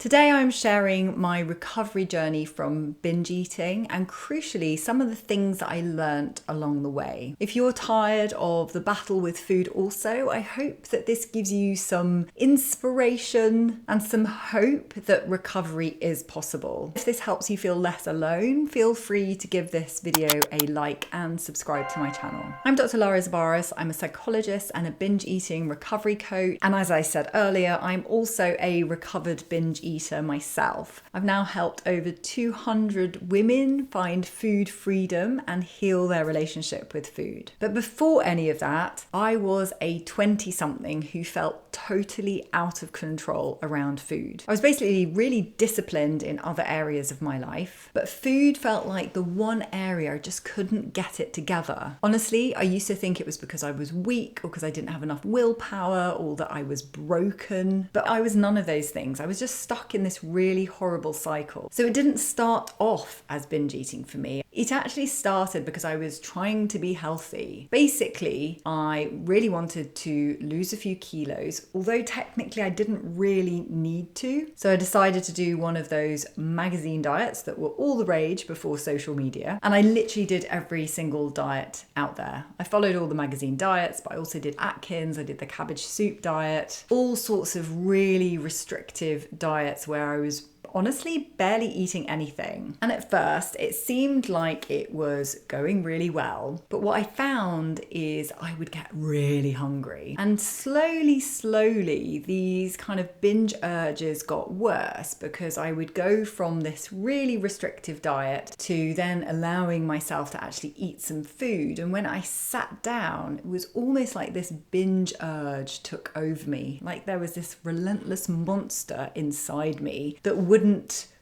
Today I'm sharing my recovery journey from binge eating and crucially some of the things that I learnt along the way. If you're tired of the battle with food also, I hope that this gives you some inspiration and some hope that recovery is possible. If this helps you feel less alone, feel free to give this video a like and subscribe to my channel. I'm Dr. Lara Zibarras. I'm a psychologist and a binge eating recovery coach. And as I said earlier, I'm also a recovered binge eater myself. I've now helped over 200 women find food freedom and heal their relationship with food. But before any of that, I was a 20-something who felt totally out of control around food. I was basically really disciplined in other areas of my life, but food felt like the one area I just couldn't get it together. Honestly, I used to think it was because I was weak or because I didn't have enough willpower or that I was broken, but I was none of those things. I was just stuck in this really horrible cycle. So it didn't start off as binge eating for me. It actually started because I was trying to be healthy. Basically, I really wanted to lose a few kilos, although technically I didn't really need to. So I decided to do one of those magazine diets that were all the rage before social media. And I literally did every single diet out there. I followed all the magazine diets, but I also did Atkins, I did the cabbage soup diet, all sorts of really restrictive diets where I was honestly barely eating anything. And at first it seemed like it was going really well, but what I found is I would get really hungry, and slowly these kind of binge urges got worse because I would go from this really restrictive diet to then allowing myself to actually eat some food. And when I sat down, it was almost like this binge urge took over me, like there was this relentless monster inside me that wouldn't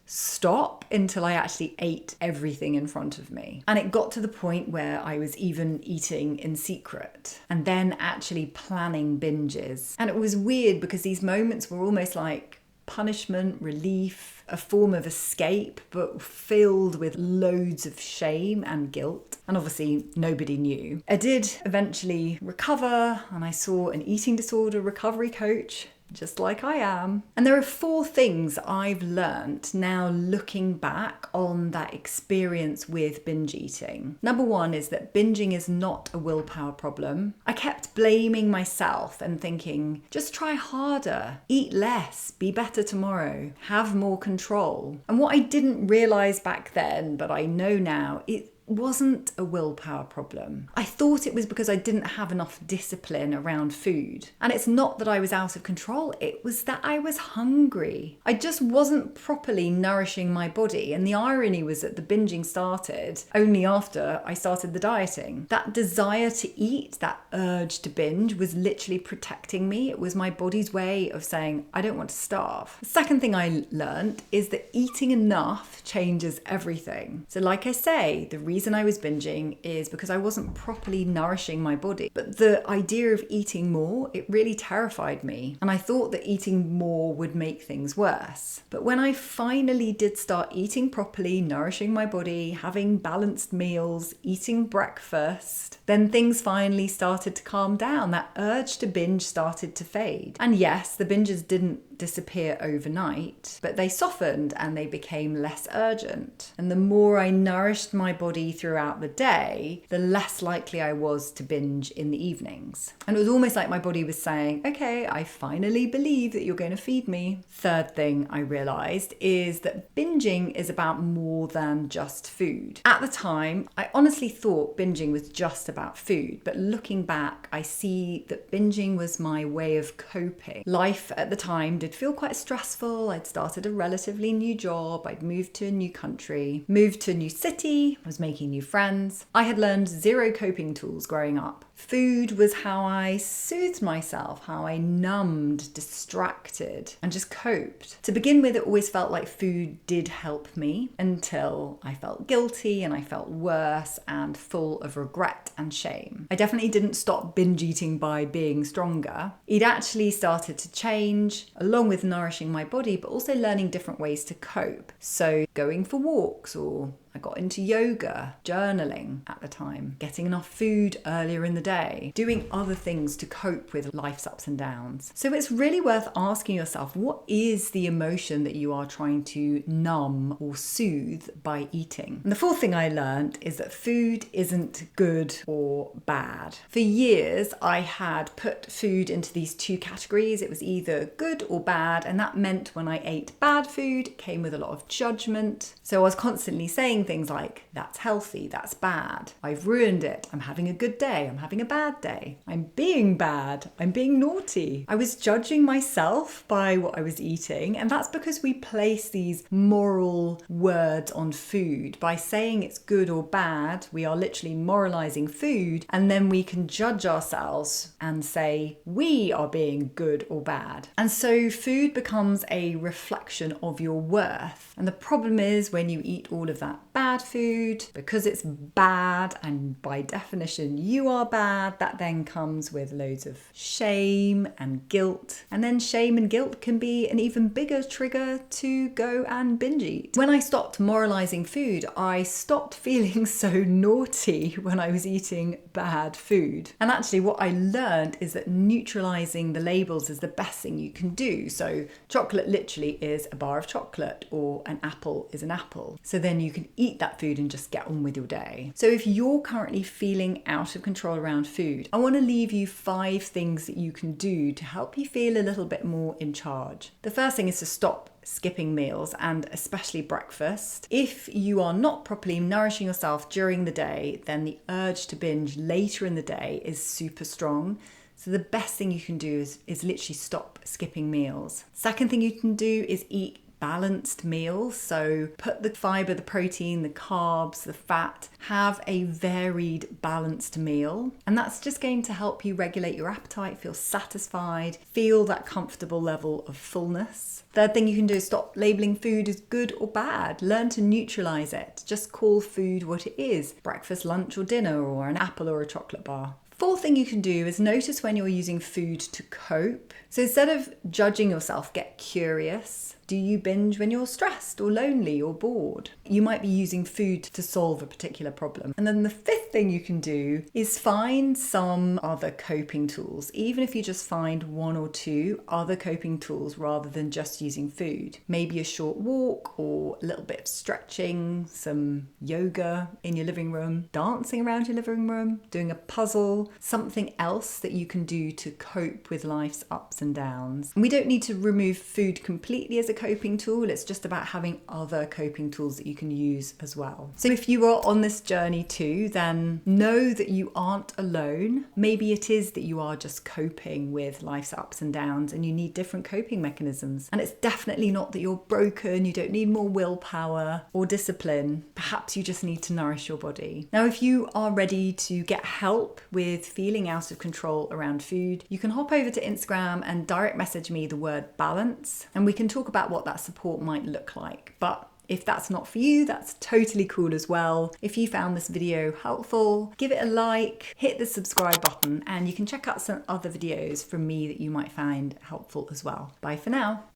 stop until I actually ate everything in front of me. And it got to the point where I was even eating in secret and then actually planning binges. And it was weird because these moments were almost like punishment, relief, a form of escape, but filled with loads of shame and guilt. And obviously nobody knew. I did eventually recover, and I saw an eating disorder recovery coach, just like I am. And there are 4 things I've learnt now looking back on that experience with binge eating. Number 1 is that binging is not a willpower problem. I kept blaming myself and thinking, just try harder, eat less, be better tomorrow, have more control. And what I didn't realise back then, but I know now, it wasn't a willpower problem. I thought it was because I didn't have enough discipline around food. And it's not that I was out of control, it was that I was hungry. I just wasn't properly nourishing my body. And the irony was that the binging started only after I started the dieting. That desire to eat, that urge to binge was literally protecting me. It was my body's way of saying, I don't want to starve. The second thing I learned is that eating enough changes everything. So like I say, the reason I was binging is because I wasn't properly nourishing my body. But the idea of eating more, it really terrified me. And I thought that eating more would make things worse. But when I finally did start eating properly, nourishing my body, having balanced meals, eating breakfast, then things finally started to calm down. That urge to binge started to fade. And yes, the binges didn't disappear overnight, but they softened and they became less urgent. And the more I nourished my body throughout the day, the less likely I was to binge in the evenings. And it was almost like my body was saying, okay, I finally believe that you're going to feed me. Third thing I realized is that binging is about more than just food. At the time, I honestly thought binging was just about food, but looking back, I see that binging was my way of coping. Life at the time did feel quite stressful. I'd started a relatively new job. I'd moved to a new country, moved to a new city, was making new friends. I had learned 0 coping tools growing up. Food was how I soothed myself, how I numbed, distracted, and just coped. To begin with, it always felt like food did help me until I felt guilty and I felt worse and full of regret and shame. I definitely didn't stop binge eating by being stronger. It actually started to change along with nourishing my body, but also learning different ways to cope. So going for walks or I got into yoga, journaling at the time, getting enough food earlier in the day, doing other things to cope with life's ups and downs. So it's really worth asking yourself, what is the emotion that you are trying to numb or soothe by eating? And the fourth thing I learned is that food isn't good or bad. For years, I had put food into these two categories. It was either good or bad, and that meant when I ate bad food, it came with a lot of judgment. So I was constantly saying things like, that's healthy, that's bad, I've ruined it, I'm having a good day, I'm having a bad day, I'm being bad, I'm being naughty. I was judging myself by what I was eating, and that's because we place these moral words on food. By saying it's good or bad, we are literally moralizing food, and then we can judge ourselves and say we are being good or bad. And so food becomes a reflection of your worth. And the problem is when you eat all of that bad food, because it's bad and by definition you are bad, that then comes with loads of shame and guilt. And then shame and guilt can be an even bigger trigger to go and binge eat. When I stopped moralizing food, I stopped feeling so naughty when I was eating bad food. And actually what I learned is that neutralizing the labels is the best thing you can do. So chocolate literally is a bar of chocolate, or an apple is an apple. So then you can eat that food and just get on with your day. So if you're currently feeling out of control around food, I want to leave you 5 things that you can do to help you feel a little bit more in charge. The first thing is to stop skipping meals, and especially breakfast. If you are not properly nourishing yourself during the day, then the urge to binge later in the day is super strong. So the best thing you can do is literally stop skipping meals. Second thing you can do is eat balanced meals. So put the fiber, the protein, the carbs, the fat, have a varied, balanced meal. And that's just going to help you regulate your appetite, feel satisfied, feel that comfortable level of fullness. Third thing you can do is stop labeling food as good or bad. Learn to neutralize it. Just call food what it is: breakfast, lunch, or dinner, or an apple or a chocolate bar. Fourth thing you can do is notice when you're using food to cope. So instead of judging yourself, get curious. Do you binge when you're stressed or lonely or bored? You might be using food to solve a particular problem. And then the fifth thing you can do is find some other coping tools, even if you just find 1 or 2 other coping tools rather than just using food. Maybe a short walk, or a little bit of stretching, some yoga in your living room, dancing around your living room, doing a puzzle, something else that you can do to cope with life's ups and downs. And we don't need to remove food completely as a coping tool. It's just about having other coping tools that you can use as well. So if you are on this journey too, then know that you aren't alone. Maybe it is that you are just coping with life's ups and downs and you need different coping mechanisms. And it's definitely not that you're broken, you don't need more willpower or discipline. Perhaps you just need to nourish your body. Now, if you are ready to get help with feeling out of control around food, you can hop over to Instagram and direct message me the word balance, and we can talk about what that support might look like. But if that's not for you, that's totally cool as well. If you found this video helpful, give it a like, hit the subscribe button, and you can check out some other videos from me that you might find helpful as well. Bye for now.